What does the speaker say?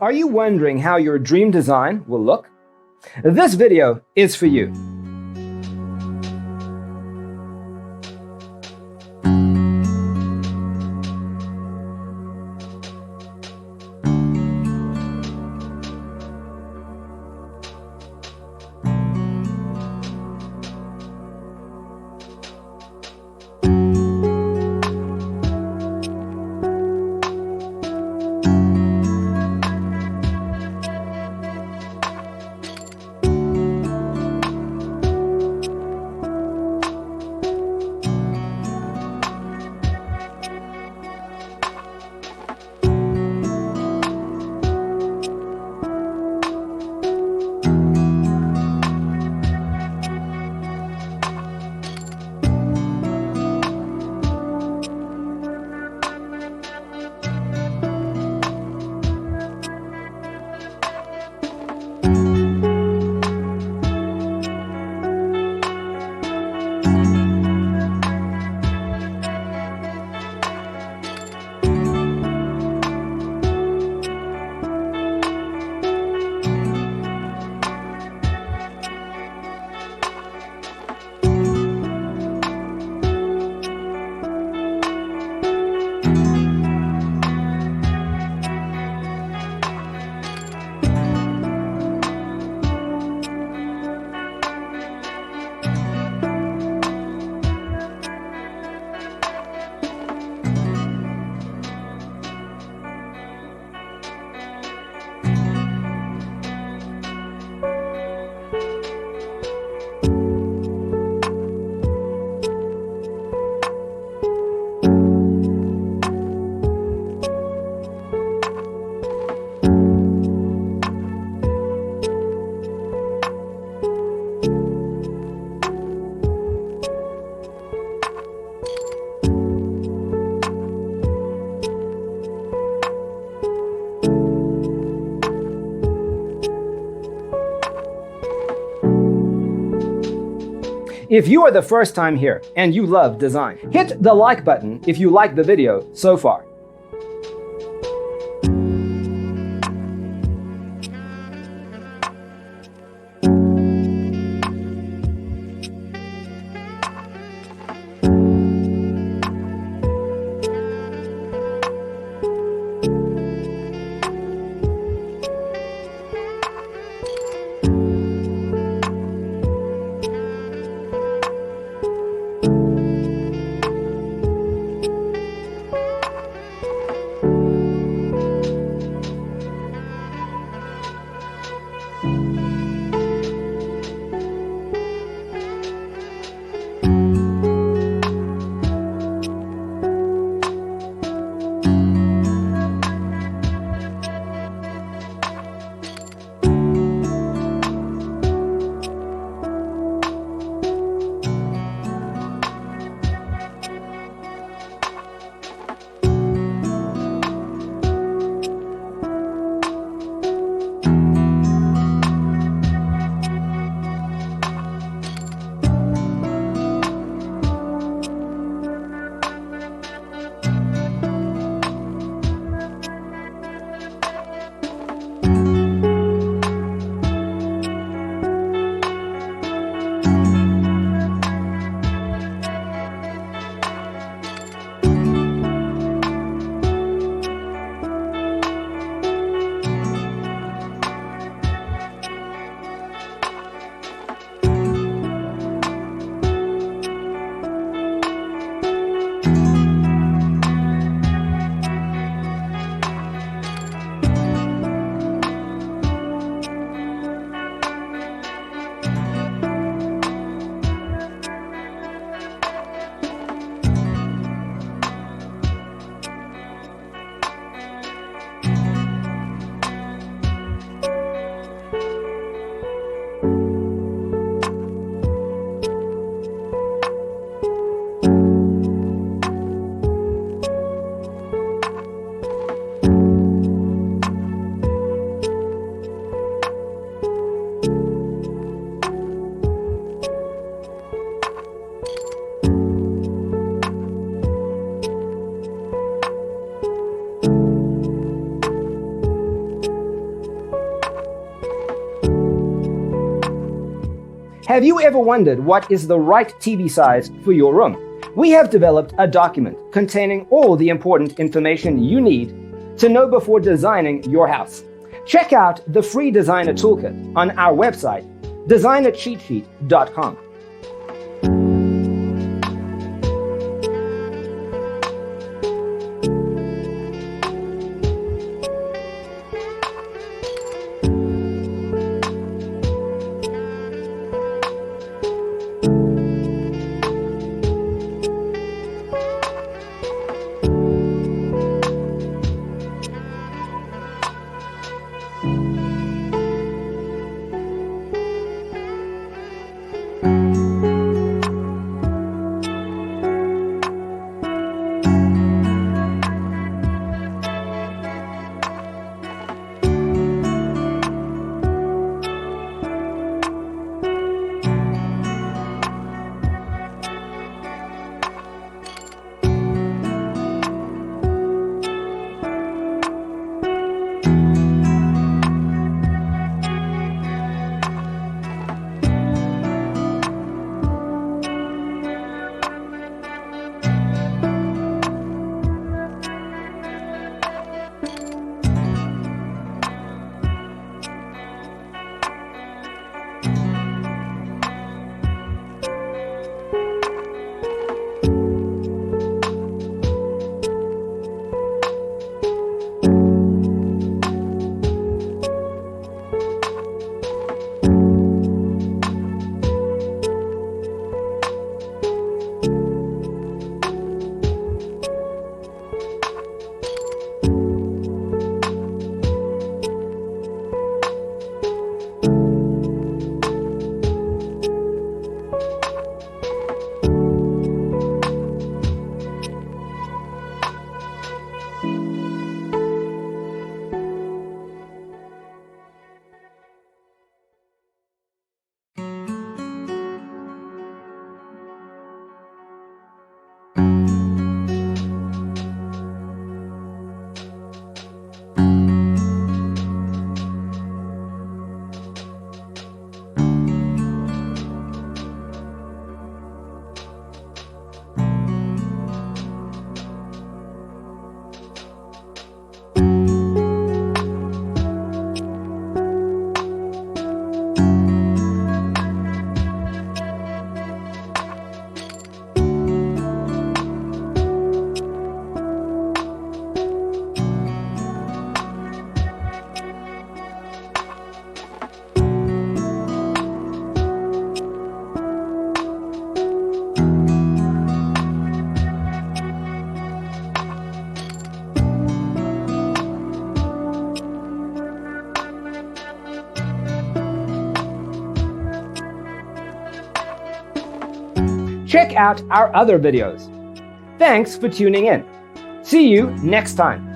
Are you wondering how your dream design will look? This video is for you. If you are the first time here and you love design, hit the like button if you like the video so far. Have you ever wondered what is the right TV size for your room? We have developed a document containing all the important information you need to know before designing your house. Check out the free designer toolkit on our website, designercheatsheet.com. Check out our other videos. Thanks for tuning in. See you next time.